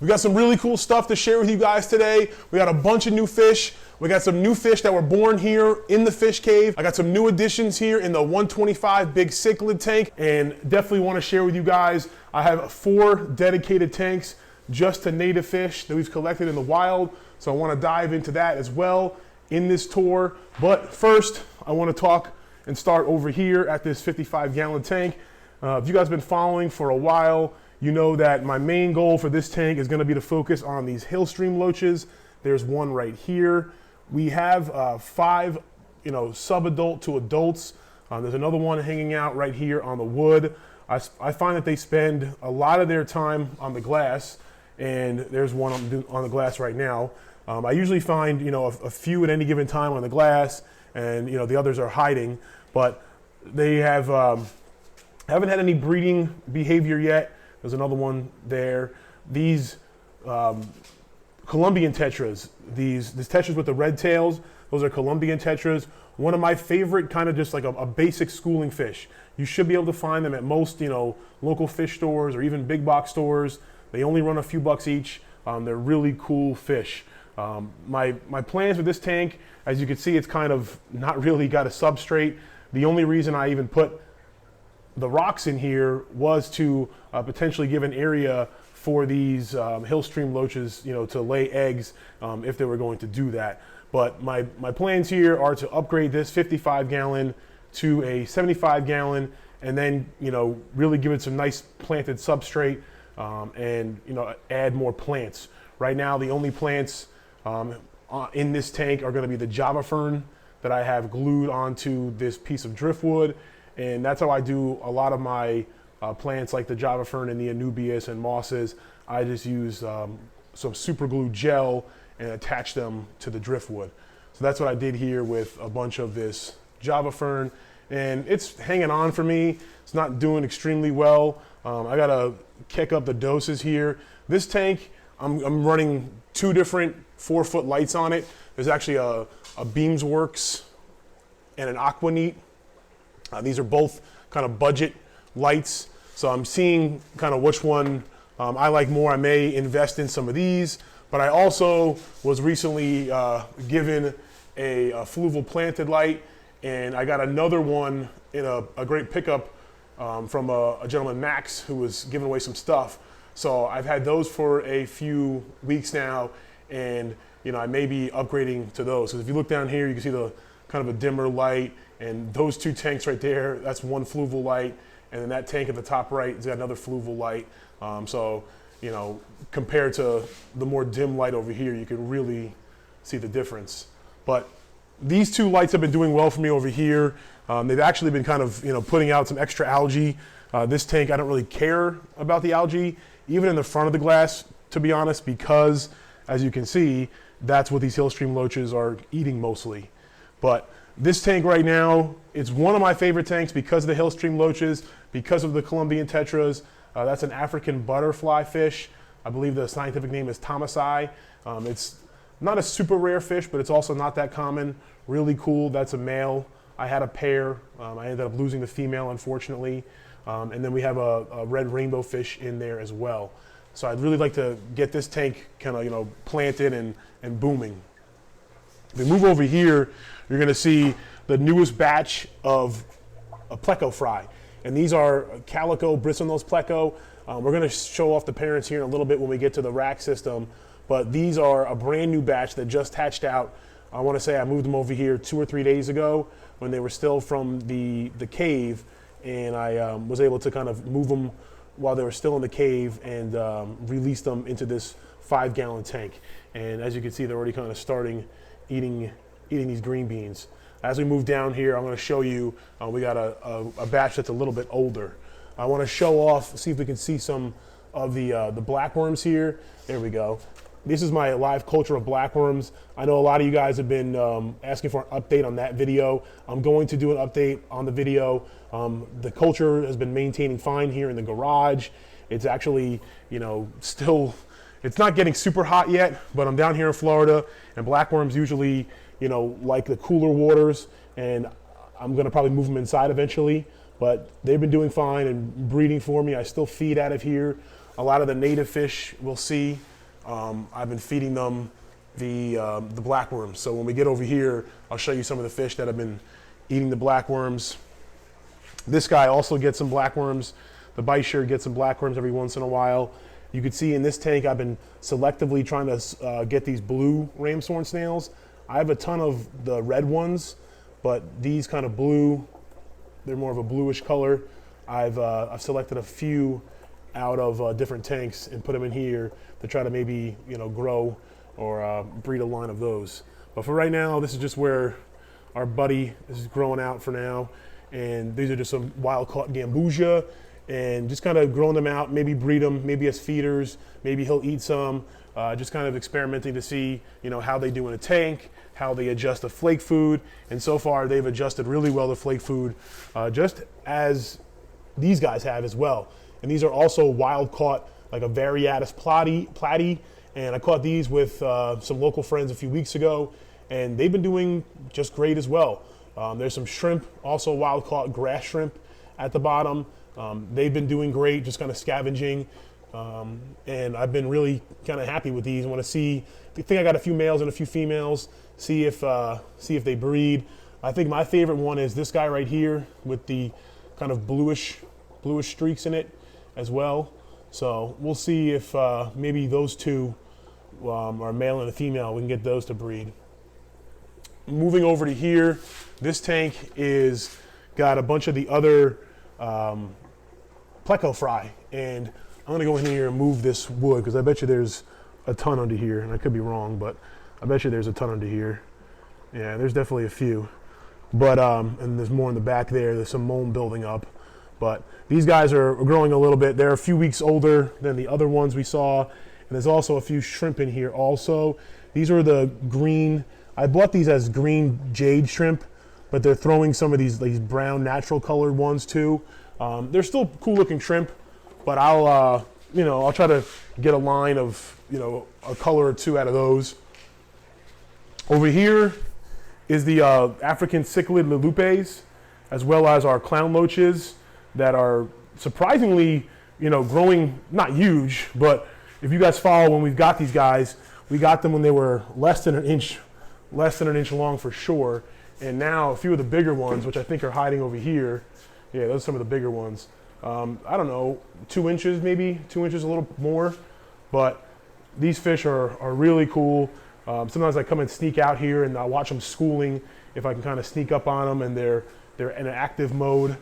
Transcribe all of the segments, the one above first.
We got some really cool stuff to share with you guys today. We got a bunch of new fish. We got some new fish that were born here in the fish cave. I got some new additions here in the 125 big cichlid tank, and definitely want to share with you guys. I have 4 dedicated tanks just to native fish that we've collected in the wild. So I want to dive into that as well in this tour. But first, I want to talk and start over here at this 55-gallon tank. If you guys have been following for a while, you know that my main goal for this tank is going to be to focus on these hillstream loaches. There's one right here. We have 5, sub-adult to adults. There's another one hanging out right here on the wood. I find that they spend a lot of their time on the glass, and there's one on the glass right now. I usually find, a few at any given time on the glass, and the others are hiding, but they haven't had any breeding behavior yet. There's another one there. These Colombian tetras, these tetras with the red tails, those are Colombian tetras. One of my favorite, kind of just like a basic schooling fish. You should be able to find them at most, local fish stores or even big box stores. They only run a few bucks each. They're really cool fish. My plans with this tank, as you can see, it's kind of not really got a substrate. The only reason I even put the rocks in here was to potentially give an area for these hillstream loaches, to lay eggs if they were going to do that. But my plans here are to upgrade this 55-gallon to a 75-gallon, and then really give it some nice planted substrate, and add more plants. Right now, the only plants in this tank are going to be the Java fern that I have glued onto this piece of driftwood. And that's how I do a lot of my plants, like the Java fern and the Anubias and mosses. I just use some super glue gel and attach them to the driftwood. So that's what I did here with a bunch of this Java fern. And it's hanging on for me. It's not doing extremely well. I gotta kick up the doses here. This tank, I'm running 2 different 4-foot lights on it. There's actually a Beamsworks and an Aquaneat. These are both kind of budget lights, so I'm seeing kind of which one I like more. I may invest in some of these, but I also was recently given a fluval planted light, and I got another one in a great pickup from a gentleman, Max, who was giving away some stuff. So I've had those for a few weeks now, and I may be upgrading to those. So if you look down here, you can see the kind of a dimmer light. And those 2 tanks right there, that's one fluval light. And then that tank at the top right has got another fluval light. So, compared to the more dim light over here, you can really see the difference. But these 2 lights have been doing well for me over here. They've actually been kind of, putting out some extra algae. This tank, I don't really care about the algae, even in the front of the glass, to be honest, because as you can see, that's what these hillstream loaches are eating mostly. But this tank right now, it's one of my favorite tanks because of the hillstream loaches, because of the Colombian tetras. That's an African butterfly fish. I believe the scientific name is Thomasii. It's not a super rare fish, but it's also not that common. Really cool. That's a male. I had a pair. I ended up losing the female, unfortunately. And then we have a red rainbow fish in there as well. So I'd really like to get this tank kind of, planted and booming. If we move over here, you're going to see the newest batch of a Pleco Fry. And these are Calico Pleco. We're going to show off the parents here in a little bit when we get to the rack system. But these are a brand new batch that just hatched out. I want to say I moved them over here 2 or 3 days ago when they were still from the cave. And I was able to kind of move them while they were still in the cave and release them into this 5-gallon tank. And as you can see, they're already kind of starting eating these green beans. As we move down here, I'm going to show you, we got a batch that's a little bit older. I want to show off, see if we can see some of the blackworms here. There we go. This is my live culture of blackworms. I know a lot of you guys have been asking for an update on that video. I'm going to do an update on the video. The culture has been maintaining fine here in the garage. It's actually, still, it's not getting super hot yet, but I'm down here in Florida, and blackworms usually, like the cooler waters, and I'm gonna probably move them inside eventually, but they've been doing fine and breeding for me. I still feed out of here. A lot of the native fish we'll see I've been feeding them the blackworms. So when we get over here, I'll show you some of the fish that have been eating the blackworms. This guy also gets some blackworms. The Bisher gets some blackworms every once in a while. You can see in this tank, I've been selectively trying to get these blue Ram snails. I have a ton of the red ones, but these kind of blue, they're more of a bluish color. I've selected a few out of different tanks and put them in here to try to maybe, you know, grow or breed a line of those. But for right now, this is just where our buddy is growing out for now. And these are just some wild caught gambusia, and just kind of growing them out, maybe breed them, maybe as feeders, maybe he'll eat some, just kind of experimenting to see, you know, how they do in a tank, how they adjust to flake food. And so far they've adjusted really well to flake food, just as these guys have as well. And these are also wild caught, like a Variatus platy, and I caught these with some local friends a few weeks ago, and they've been doing just great as well. There's some shrimp, also wild caught grass shrimp at the bottom. They've been doing great, just kind of scavenging, and I've been really kind of happy with these. I want to see, I think I got a few males and a few females, see if they breed. I think my favorite one is this guy right here with the kind of bluish streaks in it as well. So we'll see if maybe those two are male and a female. We can get those to breed. Moving over to here, this tank is got a bunch of the other Pleco Fry, and I'm gonna go in here and move this wood because I bet you there's a ton under here, and I could be wrong, but I bet you there's a ton under here. Yeah, there's definitely a few, but and there's more in the back there. There's some mold building up, but these guys are growing a little bit. They're a few weeks older than the other ones we saw, and there's also a few shrimp in here also. These are the green, I bought these as green jade shrimp, but they're throwing some of these brown natural colored ones too. They're still cool looking shrimp, but I'll try to get a line of, you know, a color or two out of those. Over here is the African Cichlid lulupes, as well as our clown loaches that are surprisingly, you know, growing, not huge, but if you guys follow when we've got these guys, we got them when they were less than an inch long for sure. And now a few of the bigger ones, which I think are hiding over here. Yeah, those are some of the bigger ones. I don't know, 2 inches maybe, 2 inches, a little more. But these fish are really cool. Sometimes I come and sneak out here and I'll watch them schooling if I can kind of sneak up on them and they're in an active mode.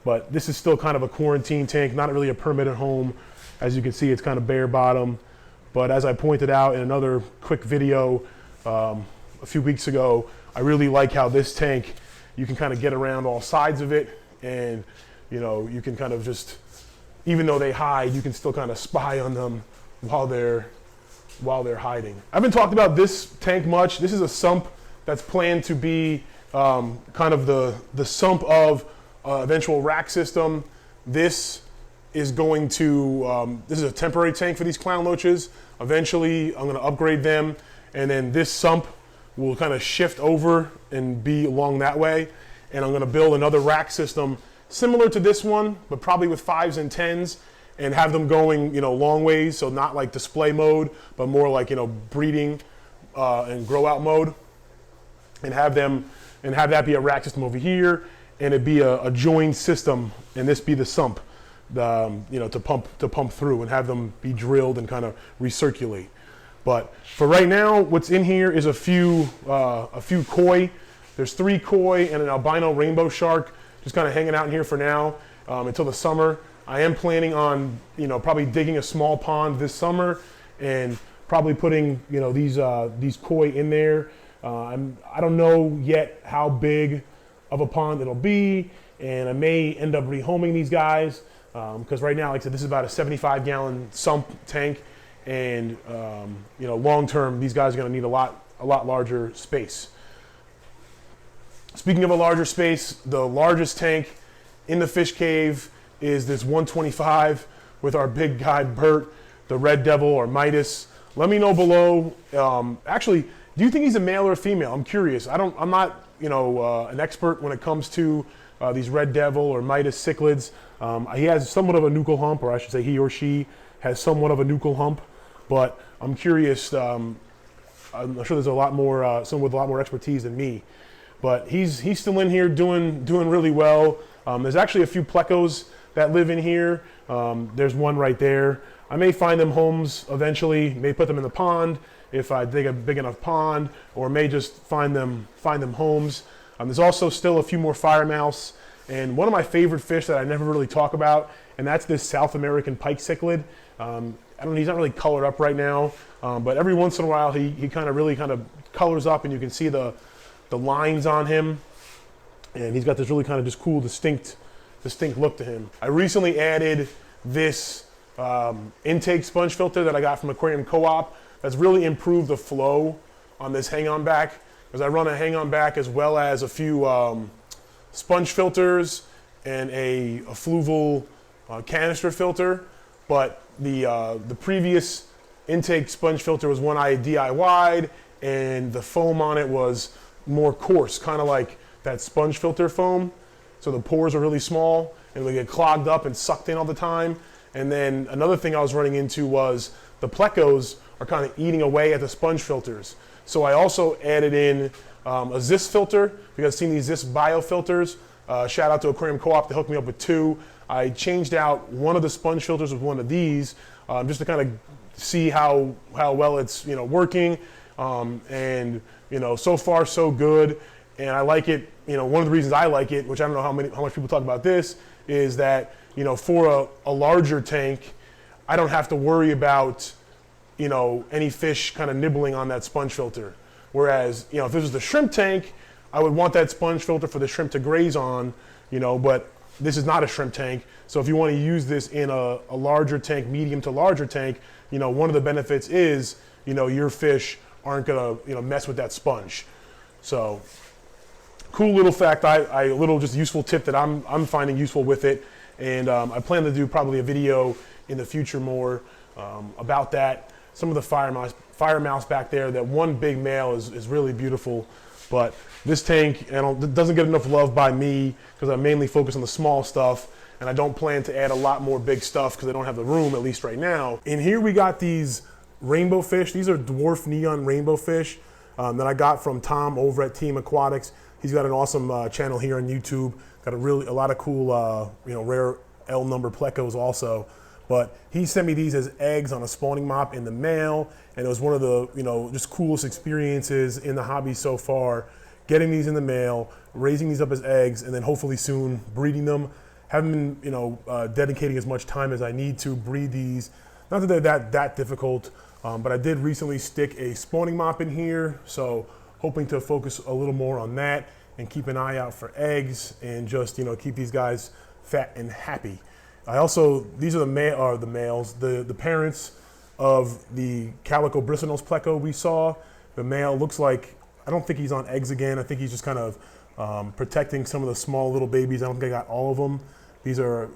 But this is still kind of a quarantine tank, not really a permitted home. As you can see, it's kind of bare bottom. But as I pointed out in another quick video a few weeks ago, I really like how this tank, you can kind of get around all sides of it, and you know, you can kind of just, even though they hide, you can still kind of spy on them while they're hiding. I haven't talked about this tank much. This is a sump that's planned to be kind of the sump of eventual rack system. This is going to, this is a temporary tank for these clown loaches. Eventually, I'm gonna upgrade them, and then this sump will kind of shift over and be along that way. And I'm gonna build another rack system similar to this one, but probably with 5s and 10s, and have them going, you know, long ways. So not like display mode, but more like, you know, breeding and grow out mode, and have that be a rack system over here, and it be a joined system, and this be the sump, you know, to pump through, and have them be drilled and kind of recirculate. But for right now, what's in here is a few koi. There's 3 koi and an albino rainbow shark just kind of hanging out in here for now until the summer. I am planning on, you know, probably digging a small pond this summer and probably putting, you know, these koi in there. I don't know yet how big of a pond it'll be, and I may end up rehoming these guys because right now, like I said, this is about a 75-gallon sump tank. And you know, long term, these guys are going to need a lot larger space. Speaking of a larger space, the largest tank in the fish cave is this 125 with our big guy Bert, the red devil or Midas. Let me know below. Actually, do you think he's a male or a female? I'm curious. I'm not, you know, an expert when it comes to these red devil or Midas cichlids. He has somewhat of a nuchal hump, or I should say he or she has somewhat of a nuchal hump. but I'm curious. I'm sure there's a lot more, someone with a lot more expertise than me, but he's still in here doing really well. There's actually a few plecos that live in here. There's one right there. I may find them homes eventually, may put them in the pond if I dig a big enough pond, or may just find them homes. There's also still a few more fire mouse, and one of my favorite fish that I never really talk about, and that's this South American pike cichlid. He's not really colored up right now, but every once in a while he kind of colors up, and you can see the lines on him, and he's got this really kind of just cool, distinct look to him. I recently added this intake sponge filter that I got from Aquarium Co-op that's really improved the flow on this hang-on back, because I run a hang-on back as well as a few sponge filters and a fluval canister filter. But the previous intake sponge filter was one I DIY'd, and the foam on it was more coarse, kind of like that sponge filter foam. So the pores are really small and they get clogged up and sucked in all the time. And then another thing I was running into was the plecos are kind of eating away at the sponge filters. So I also added in a Zis filter. You guys seen these Zis bio filters? Shout out to Aquarium Co-op, they hooked me up with 2. I changed out one of the sponge filters with one of these just to kind of see how well it's working. And so far so good. And I like it. One of the reasons I like it, which I don't know how much people talk about this, is that for a larger tank, I don't have to worry about any fish kind of nibbling on that sponge filter. Whereas if this was the shrimp tank, I would want that sponge filter for the shrimp to graze on, but this is not a shrimp tank. So if you want to use this in a larger tank, medium to larger tank, one of the benefits is your fish aren't gonna mess with that sponge. So cool little fact, a little just useful tip that I'm finding useful with it, and I plan to do probably a video in the future more about that. Some of the fire mouse back there, that one big male is really beautiful, but this tank doesn't get enough love by me because I mainly focus on the small stuff, and I don't plan to add a lot more big stuff because I don't have the room, at least right now. In here we got these rainbow fish. These are dwarf neon rainbow fish that I got from Tom over at Team Aquatics. He's got an awesome channel here on YouTube. Got a lot of cool, rare L number plecos also. But he sent me these as eggs on a spawning mop in the mail, and it was one of the just coolest experiences in the hobby so far. Getting these in the mail, raising these up as eggs, and then hopefully soon breeding them. Haven't been dedicating as much time as I need to breed these. Not that they're that difficult, but I did recently stick a spawning mop in here, so hoping to focus a little more on that and keep an eye out for eggs and just keep these guys fat and happy. These are the males, the parents of the Calico Pleco we saw. The male looks like, I don't think he's on eggs again. I think he's just kind of protecting some of the small little babies. I don't think I got all of them. These are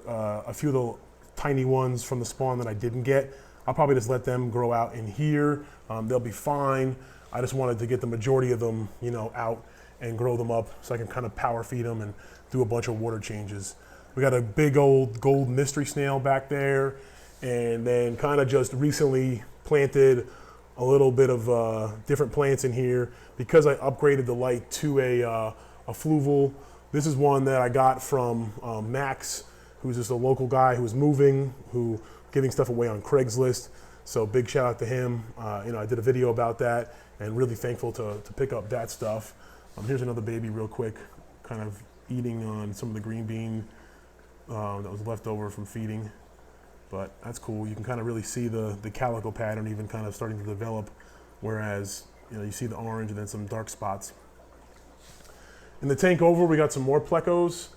a few of the tiny ones from the spawn that I didn't get. I'll probably just let them grow out in here. They'll be fine. I just wanted to get the majority of them, out and grow them up so I can kind of power feed them and do a bunch of water changes. We got a big old gold mystery snail back there, and then kind of just recently planted a little bit of different plants in here because I upgraded the light to a fluval. This is one that I got from Max, who's just a local guy who's moving, giving stuff away on Craigslist. So big shout out to him. I did a video about that and really thankful to pick up that stuff. Here's another baby real quick, kind of eating on some of the green bean that was left over from feeding. But that's cool. You can kind of really see the calico pattern even kind of starting to develop, whereas you see the orange and then some dark spots. In the tank over, we got some more plecos.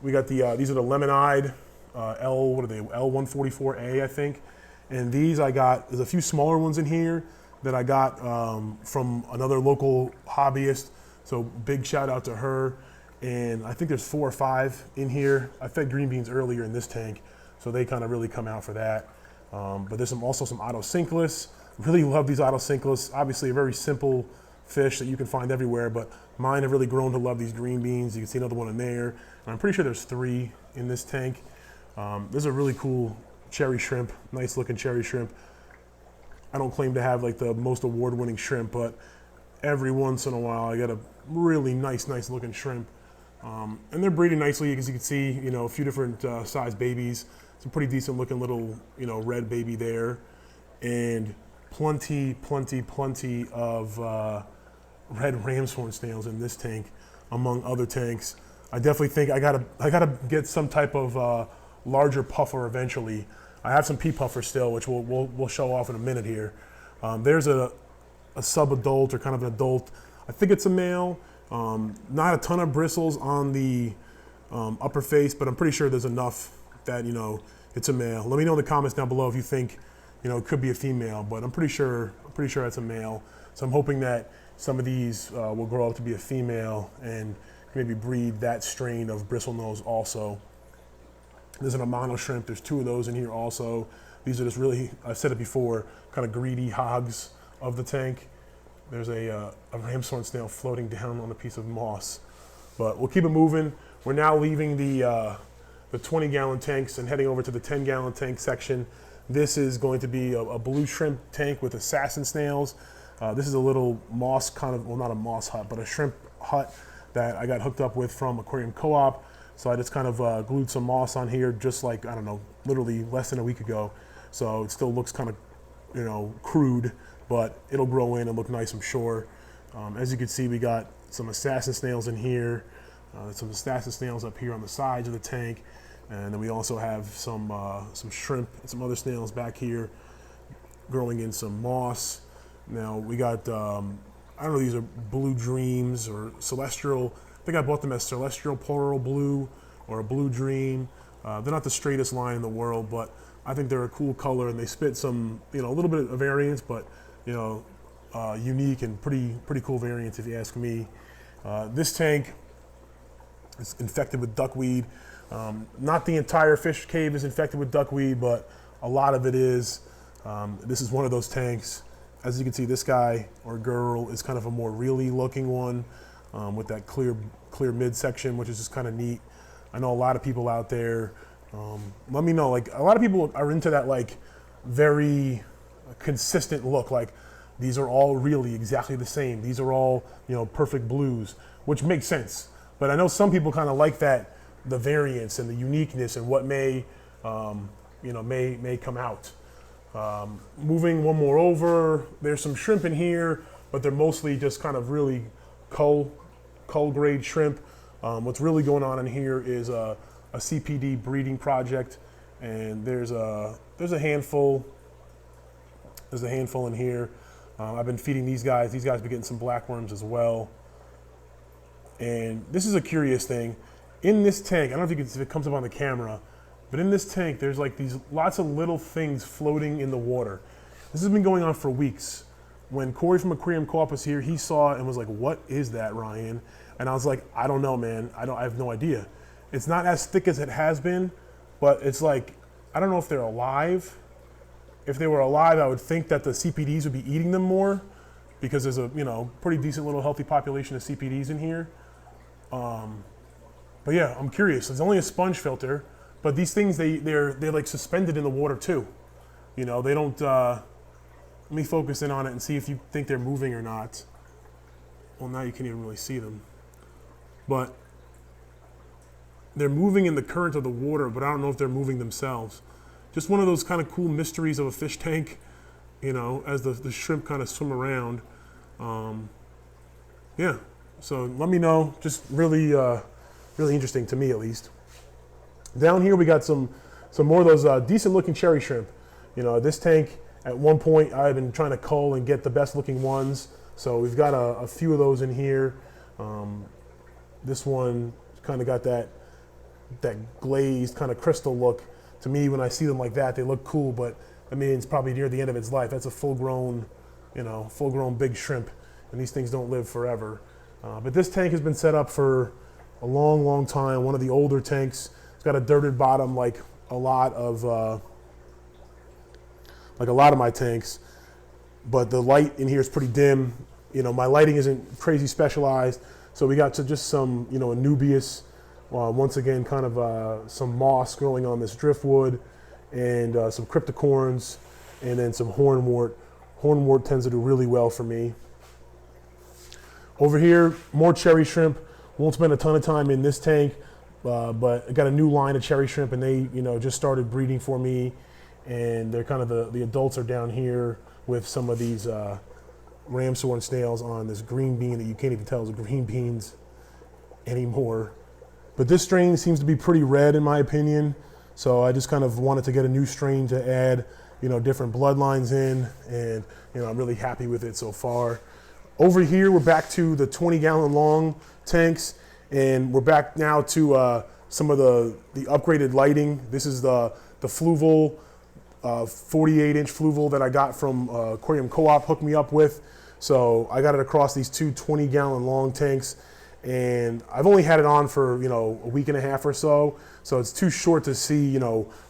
We got these are the lemon-eyed L144A, I think. And these there's a few smaller ones in here that I got from another local hobbyist. So big shout out to her. And I think there's 4 or 5 in here. I fed green beans earlier in this tank, so they kind of really come out for that. But there's also some Cichlids. Really love these Cichlids. Obviously a very simple fish that you can find everywhere, but mine have really grown to love these green beans. You can see another one in there. And I'm pretty sure there's 3 in this tank. There's a really cool cherry shrimp, nice looking cherry shrimp. I don't claim to have like the most award-winning shrimp, but every once in a while I get a really nice looking shrimp. And they're breeding nicely, as you can see, you know, a few different size babies. Some pretty decent looking little, you know, red baby there. And plenty of red ram's horn snails in this tank, among other tanks. I definitely think I gotta get some type of larger puffer eventually. I have some pea puffers still, which we'll show off in a minute here. There's a sub-adult or kind of an adult. I think it's a male. Not a ton of bristles on the upper face, but I'm pretty sure there's enough that, you know, it's a male. Let me know in the comments down below if you think, you know, it could be a female, but I'm pretty sure it's a male. So I'm hoping that some of these will grow up to be a female and maybe breed that strain of bristlenose also. There's an Amano shrimp. There's 2 of those in here also. These are just really, I've said it before, kind of greedy hogs of the tank. There's a ram's horn snail floating down on a piece of moss. But we'll keep it moving. We're now leaving the 20-gallon tanks and heading over to the 10-gallon tank section. This is going to be a blue shrimp tank with assassin snails. This is a little moss kind of, well, not a moss hut, but a shrimp hut that I got hooked up with from Aquarium Co-op. So I just kind of glued some moss on here just like, I don't know, literally less than a week ago. So it still looks kind of, you know, crude, but it'll grow in and look nice, I'm sure. As you can see, we got some assassin snails in here, some assassin snails up here on the sides of the tank. And then we also have some shrimp and some other snails back here growing in some moss. Now we got, I don't know, these are blue dreams or celestial. I think I bought them as celestial plural blue or a blue dream. They're not the straightest line in the world, but I think they're a cool color and they spit some, you know, a little bit of variance, but, you know, unique and pretty cool variants if you ask me. This tank is infected with duckweed. Not the entire fish cave is infected with duckweed, but a lot of it is. This is one of those tanks. As you can see, this guy or girl is kind of a more reely looking one with that clear midsection, which is just kind of neat. I know a lot of people out there, let me know, like a lot of people are into that like very consistent look, like these are all really exactly the same. These are all, you know, perfect blues, which makes sense. But I know some people kind of like that, the variance and the uniqueness and what may, you know, may come out. Moving one more over, there's some shrimp in here, but they're mostly just kind of really cull grade shrimp. What's really going on in here is a CPD breeding project, and there's a handful. There's a handful in here. I've been feeding these guys. These guys have been getting some blackworms as well. And this is a curious thing. In this tank, I don't know if it comes up on the camera, but in this tank, there's like these lots of little things floating in the water. This has been going on for weeks. When Corey from Aquarium Co-op was here, he saw it and was like, "What is that, Ryan?" And I was like, "I don't know, man. I have no idea." It's not as thick as it has been, but it's like, I don't know if they're alive. If they were alive, I would think that the CPDs would be eating them more because there's a, you know, pretty decent little healthy population of CPDs in here. But yeah, I'm curious. It's only a sponge filter, but these things, they're like suspended in the water too. You know, they don't, let me focus in on it and see if you think they're moving or not. Well, now you can't even really see them. But they're moving in the current of the water, but I don't know if they're moving themselves. Just one of those kind of cool mysteries of a fish tank, you know, as the shrimp kind of swim around. Yeah, so let me know. Just really, really interesting to me at least. Down here we got some more of those decent looking cherry shrimp. You know, this tank, at one point I've been trying to cull and get the best looking ones. So we've got a few of those in here. This one kind of got that glazed kind of crystal look. To me, when I see them like that, they look cool, but I mean, it's probably near the end of its life. That's a full-grown, you know, full-grown big shrimp, and these things don't live forever. But this tank has been set up for a long, long time. One of the older tanks. It's got a dirted bottom, like a lot of my tanks. But the light in here is pretty dim. You know, my lighting isn't crazy specialized, so we got to just some, you know, Anubias. Once again, kind of some moss growing on this driftwood, and some cryptocorns, and then some hornwort Hornwort tends to do really well for me. Over here, more cherry shrimp. Won't spend a ton of time in this tank, but I got a new line of cherry shrimp, and they, just started breeding for me. And they're kind of the adults are down here with some of these Ram Snails on this green bean that you can't even tell is green beans anymore. But this strain seems to be pretty red in my opinion. So I just kind of wanted to get a new strain to add, different bloodlines in, and I'm really happy with it so far. Over here, we're back to the 20-gallon long tanks, and we're back now to some of the upgraded lighting. This is the Fluval 48-inch Fluval that I got from Aquarium Co-op hooked me up with. So I got it across these two 20-gallon long tanks, and I've only had it on for a week and a half or so. So it's too short to see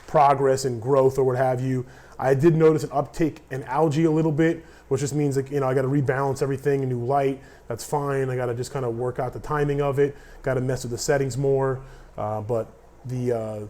progress and growth or what have you. I did notice an uptick in algae a little bit, which just means that I got to rebalance everything, a new light. That's fine. I got to just kind of work out the timing of it. Got to mess with the settings more, but the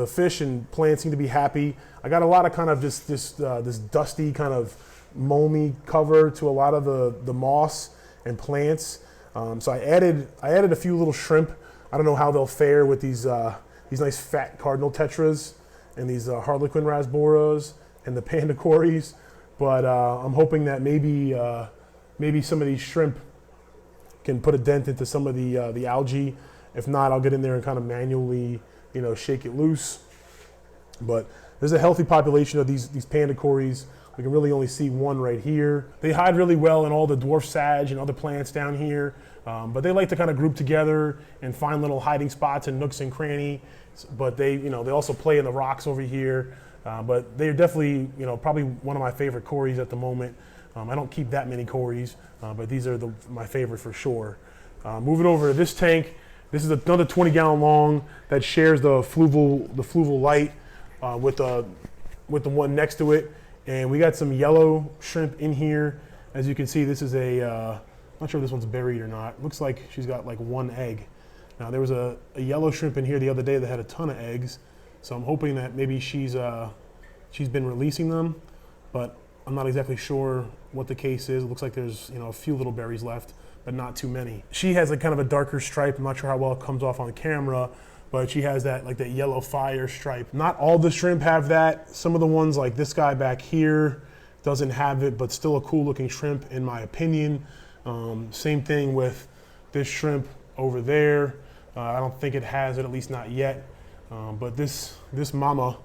fish and plants seem to be happy. I got a lot of kind of just this dusty kind of mulmy cover to a lot of the moss and plants. So I added a few little shrimp. I don't know how they'll fare with these nice fat cardinal tetras and these Harlequin rasboras and the panda cories, but I'm hoping that maybe some of these shrimp can put a dent into some of the algae. If not, I'll get in there and kind of manually shake it loose. But there's a healthy population of these panda cories. We can really only see one right here. They hide really well in all the dwarf sage and other plants down here, but they like to kind of group together and find little hiding spots and nooks and cranny. But they also play in the rocks over here. But they're definitely probably one of my favorite cories at the moment. I don't keep that many cories, but these are my favorite for sure. Moving over to this tank. This is another 20-gallon long that shares the fluval light with the one next to it. And we got some yellow shrimp in here. As you can see, this is I'm not sure if this one's buried or not. Looks like she's got like one egg. Now there was a yellow shrimp in here the other day that had a ton of eggs. So I'm hoping that maybe she's been releasing them, but I'm not exactly sure what the case is. It looks like there's a few little berries left, but not too many. She has kind of a darker stripe. I'm not sure how well it comes off on camera, but she has that yellow fire stripe. Not all the shrimp have that. Some of the ones like this guy back here doesn't have it, but still a cool looking shrimp in my opinion. Same thing with this shrimp over there. I don't think it has it, at least not yet. But this mama,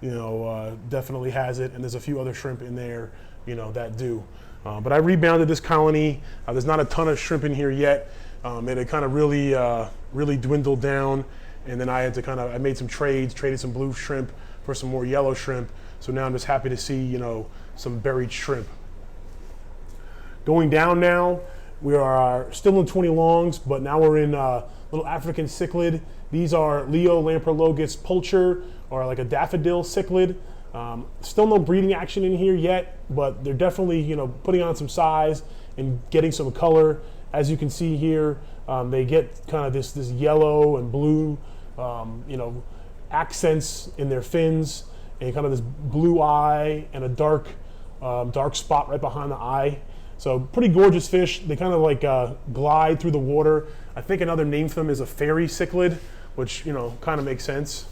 definitely has it, and there's a few other shrimp in there, that do. But I rebounded this colony. There's not a ton of shrimp in here yet, and it kind of really dwindled down. And then I had to I made some trades, traded some blue shrimp for some more yellow shrimp. So now I'm just happy to see, some buried shrimp. Going down now, we are still in 20 longs, but now we're in little African cichlid. These are Leo lamprologus pulcher, or like a daffodil cichlid. Still no breeding action in here yet, but they're definitely putting on some size and getting some color. As you can see here, they get kind of this yellow and blue accents in their fins, and kind of this blue eye and a dark spot right behind the eye. So pretty gorgeous fish. They kind of glide through the water. I think another name for them is a fairy cichlid, which kind of makes sense.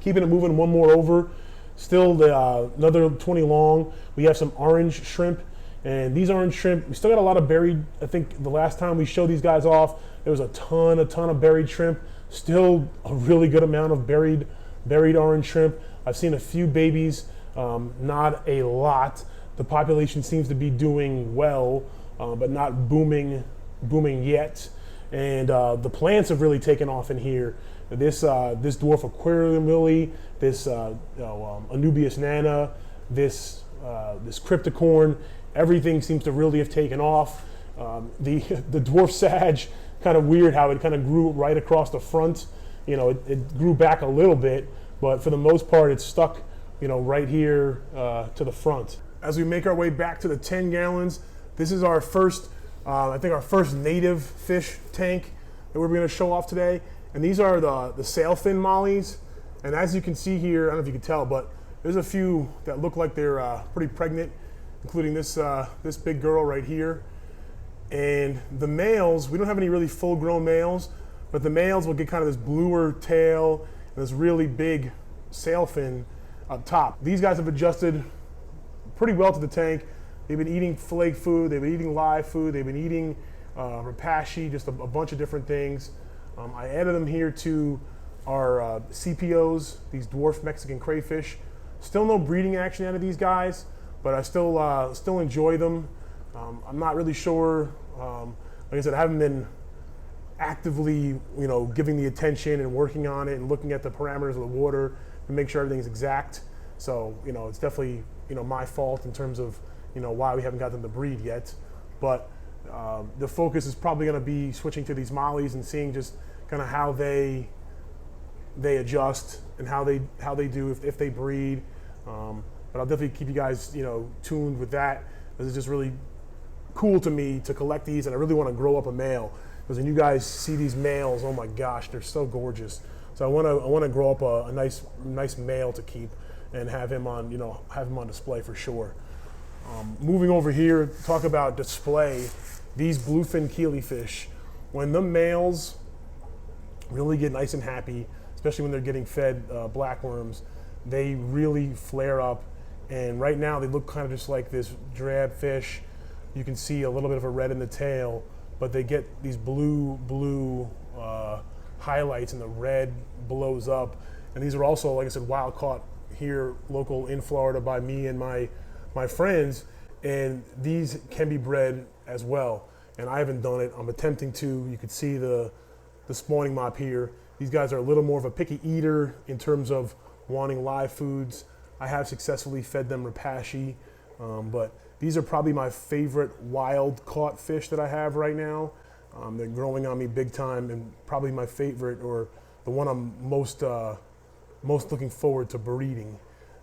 Keeping it moving, one more over. Still another 20 long. We have some orange shrimp, and these orange shrimp, we still got a lot of buried. I think the last time we showed these guys off, there was a ton of buried shrimp. Still a really good amount of buried orange shrimp. I've seen a few babies, not a lot. The population seems to be doing well, but not booming yet. And the plants have really taken off in here. This dwarf aquarium lily, this Anubias nana, this cryptocorn, everything seems to really have taken off. The dwarf sage, kind of weird how it kind of grew right across the front. It grew back a little bit, but for the most part, it's stuck, right here to the front. As we make our way back to the 10 gallons, this is our first, I think our first native fish tank that we're going to show off today. And these are the Sailfin Mollies. And as you can see here, I don't know if you can tell, but there's a few that look like they're pretty pregnant. including this, this big girl right here. And the males, we don't have any really full-grown males, but the males will get kind of this bluer tail and this really big sail fin up top. These guys have adjusted pretty well to the tank. They've been eating flake food, they've been eating live food, they've been eating rapashi, just a bunch of different things. I added them here to our CPOs, these dwarf Mexican crayfish. Still no breeding action out of these guys, but I still enjoy them. I'm not really sure, like I said, I haven't been actively, giving the attention and working on it and looking at the parameters of the water to make sure everything's exact. So, it's definitely, my fault in terms of, why we haven't got them to breed yet. But the focus is probably going to be switching to these mollies and seeing just kind of how they adjust and how they do if they breed. But I'll definitely keep you guys, tuned with that. This is just really cool to me to collect these, and I really want to grow up a male, because when you guys see these males, oh my gosh, they're so gorgeous. So I want to grow up a nice male to keep and have him on display for sure. Moving over here, talk about display. These Bluefin Kili fish, when the males really get nice and happy, especially when they're getting fed blackworms, they really flare up. And right now they look kind of just like this drab fish. You can see a little bit of a red in the tail, but they get these blue highlights, and the red blows up. And these are also, like I said, wild caught here local in Florida by me and my friends, and these can be bred as well. And I haven't done it. I'm attempting to. You can see the spawning mop here. These guys are a little more of a picky eater in terms of wanting live foods. I have successfully fed them rapashi, but these are probably my favorite wild caught fish that I have right now. They're growing on me big time, and probably my favorite, or the one I'm most looking forward to breeding.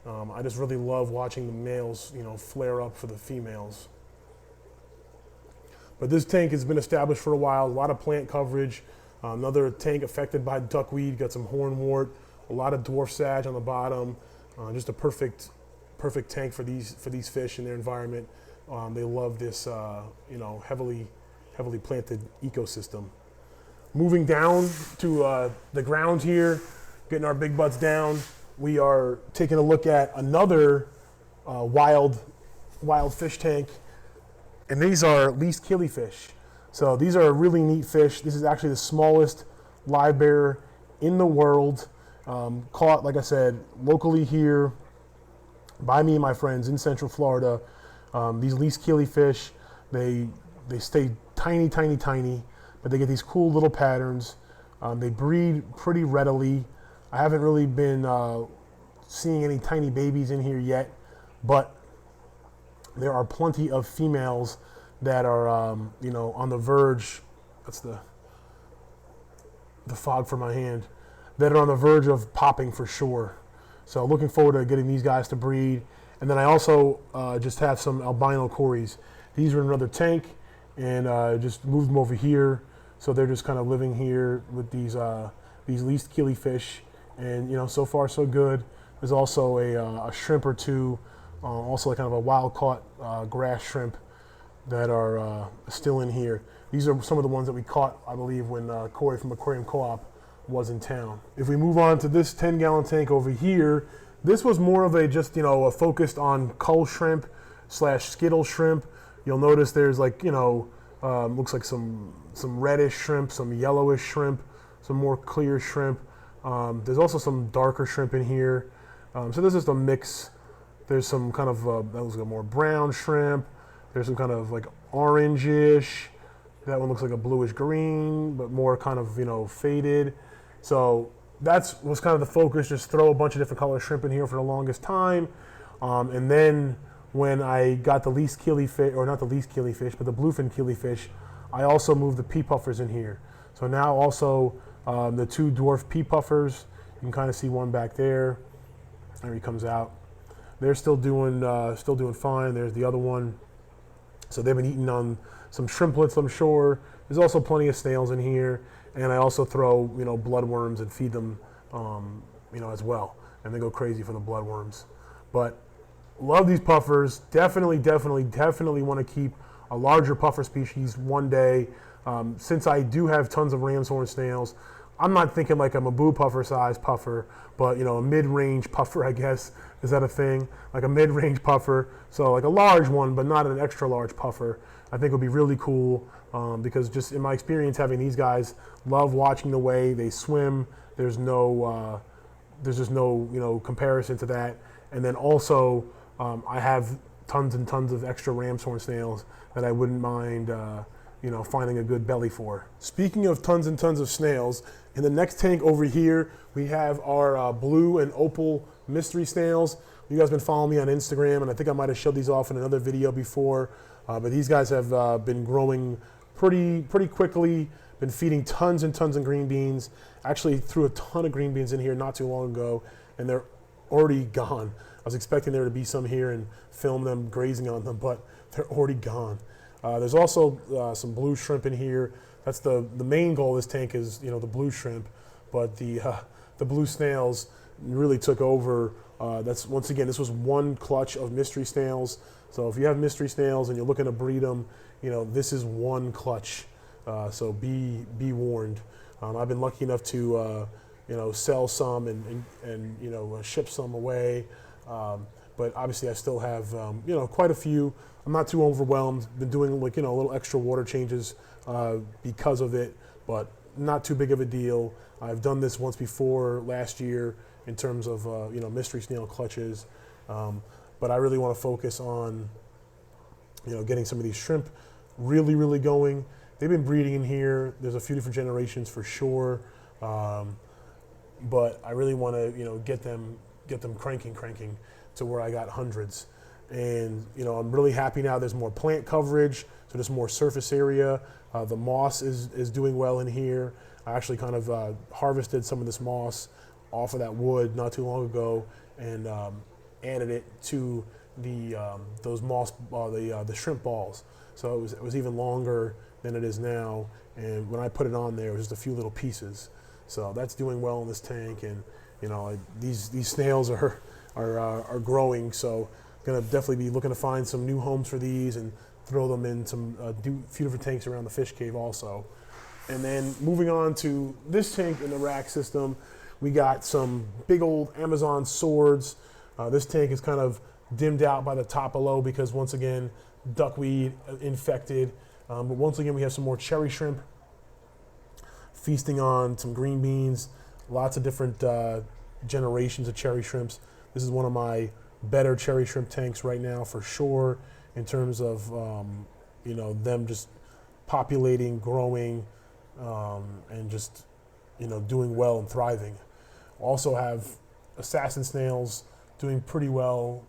I just really love watching the males, flare up for the females. But this tank has been established for a while, a lot of plant coverage. Another tank affected by duckweed, got some hornwort, a lot of dwarf sage on the bottom. Just a perfect tank for these fish in their environment. They love this, heavily planted ecosystem. Moving down to the ground here, getting our big butts down, we are taking a look at another wild fish tank, and these are least killifish. So these are a really neat fish. This is actually the smallest live bearer in the world, caught, like I said, locally here by me and my friends in Central Florida. These least killifish, they stay tiny, but they get these cool little patterns. They breed pretty readily. I haven't really been seeing any tiny babies in here yet, but there are plenty of females that are, on the verge. That's the fog from my hand. That are on the verge of popping for sure. So looking forward to getting these guys to breed. And then I also just have some albino cories. These are in another tank, and just moved them over here. So they're just kind of living here with these least killifish. And so far so good. There's also a shrimp or two, also kind of a wild caught grass shrimp that are still in here. These are some of the ones that we caught, I believe, when Corey from Aquarium Co-op was in town. If we move on to this 10-gallon tank over here, this was more of a focused on cull shrimp / skittle shrimp. You'll notice there's looks like some reddish shrimp, some yellowish shrimp, some more clear shrimp. There's also some darker shrimp in here. So this is a mix. There's some kind of, that looks like more brown shrimp. There's some kind of like orangish. That one looks like a bluish green, but more kind of, faded. So was kind of the focus, just throw a bunch of different color shrimp in here for the longest time. And then when I got the least killifish, or not the least killifish, but the Bluefin Kili, I also moved the pea puffers in here. So now also the two dwarf pea puffers, you can kind of see one back there. There he comes out. They're still doing fine. There's the other one. So they've been eating on some shrimplets, I'm sure. There's also plenty of snails in here, and I also throw bloodworms and feed them as well, and they go crazy for the bloodworms. But love these puffers. Definitely want to keep a larger puffer species one day. Since I do have tons of ram's horn snails, I'm not thinking like a Maboo puffer size puffer, but you know, a mid-range puffer, I guess. Is that a thing? Like a mid-range puffer. So like a large one, but not an extra large puffer. I think would be really cool because just in my experience having these guys, love watching the way they swim. There's just no comparison to that. And then also I have tons and tons of extra ram's horn snails that I wouldn't mind finding a good belly for. Speaking of tons and tons of snails, in the next tank over here, we have our blue and opal mystery snails. You guys have been following me on Instagram, and I think I might have showed these off in another video before, but these guys have been growing pretty quickly, been feeding tons and tons of green beans. Actually threw a ton of green beans in here not too long ago, and they're already gone. I was expecting there to be some here and film them grazing on them, but they're already gone. There's also some blue shrimp in here. That's the main goal of this tank is the blue shrimp, but the blue snails really took over. That's once again, this was one clutch of mystery snails. So if you have mystery snails and you're looking to breed them, this is one clutch. So be warned. I've been lucky enough to sell some and ship some away. But obviously I still have quite a few. I'm not too overwhelmed. Been doing a little extra water changes because of it, but not too big of a deal. I've done this once before last year in terms of mystery snail clutches, but I really want to focus on getting some of these shrimp really going. They've been breeding in here. There's a few different generations for sure, but I really want to get them cranking to where I got hundreds. And I'm really happy now. There's more plant coverage, so there's more surface area. The moss is doing well in here. I actually kind of harvested some of this moss off of that wood not too long ago and added it to those moss the shrimp balls. So it was even longer than it is now. And when I put it on there, it was just a few little pieces. So that's doing well in this tank. And these snails are growing. So gonna definitely be looking to find some new homes for these and throw them in some few different tanks around the fish cave also. And then moving on to this tank in the rack system, we got some big old Amazon swords. This tank is kind of dimmed out by the top below because once again, duckweed infected. But once again, we have some more cherry shrimp feasting on some green beans, lots of different generations of cherry shrimps. This is one of my better cherry shrimp tanks right now for sure in terms of them just populating, growing, and just doing well and thriving. Also have assassin snails doing pretty well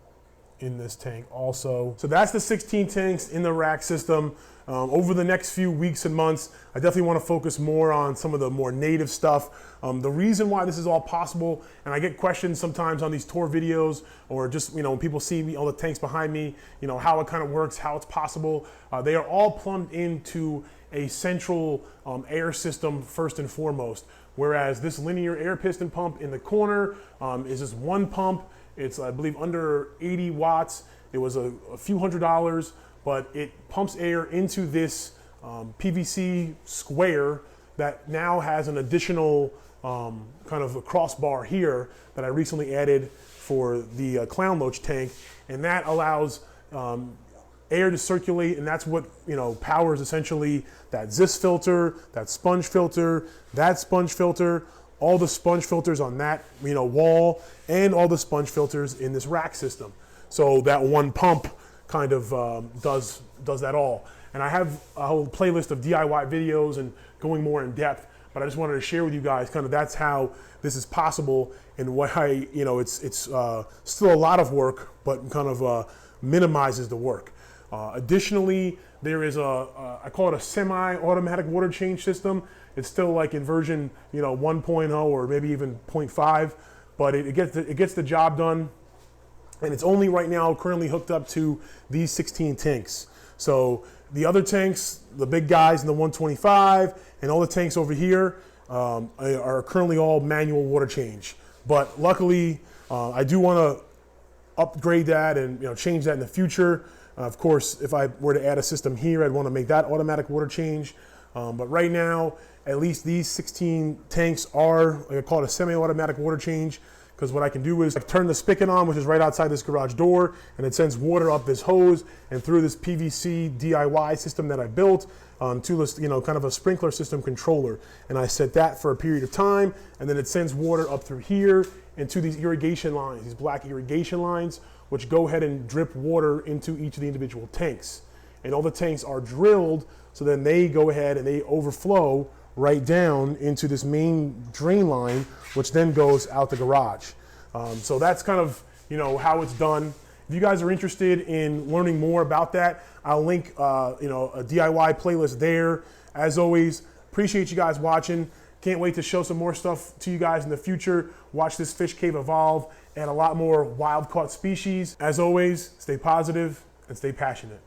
in this tank also. So that's the 16 tanks in the rack system. Over the next few weeks and months, I definitely want to focus more on some of the more native stuff. The reason why this is all possible, and I get questions sometimes on these tour videos, or just when people see me, all the tanks behind me, how it kind of works, how it's possible. They are all plumbed into a central air system first and foremost. Whereas this linear air piston pump in the corner is just one pump. It's, I believe, under 80 watts. It was a few $100s, but it pumps air into this PVC square that now has an additional kind of a crossbar here that I recently added for the clown loach tank, and that allows air to circulate, and that's what powers essentially that Zis filter, that sponge filter, all the sponge filters on that wall, and all the sponge filters in this rack system. So that one pump kind of does that all. And I have a whole playlist of DIY videos and going more in depth, but I just wanted to share with you guys kind of that's how this is possible and why it's still a lot of work, but kind of minimizes the work. Additionally, there is I call it a semi-automatic water change system. It's still like in version 1.0 or maybe even 0.5, but it gets the job done. And it's only right now currently hooked up to these 16 tanks. So the other tanks, the big guys in the 125, and all the tanks over here are currently all manual water change. But luckily, I do want to upgrade that and change that in the future. Of course, if I were to add a system here, I'd want to make that automatic water change. But right now, at least these 16 tanks are, like I call it, a semi-automatic water change, because what I can do is I turn the spigot on, which is right outside this garage door, and it sends water up this hose and through this PVC DIY system that I built to this, kind of a sprinkler system controller. And I set that for a period of time, and then it sends water up through here into these irrigation lines, these black irrigation lines, which go ahead and drip water into each of the individual tanks. And all the tanks are drilled, so then they go ahead and they overflow right down into this main drain line, which then goes out the garage. So that's kind of how it's done. If you guys are interested in learning more about that, I'll link a DIY playlist there. As always, appreciate you guys watching. Can't wait to show some more stuff to you guys in the future. Watch this fish cave evolve and a lot more wild caught species. As always, stay positive and stay passionate.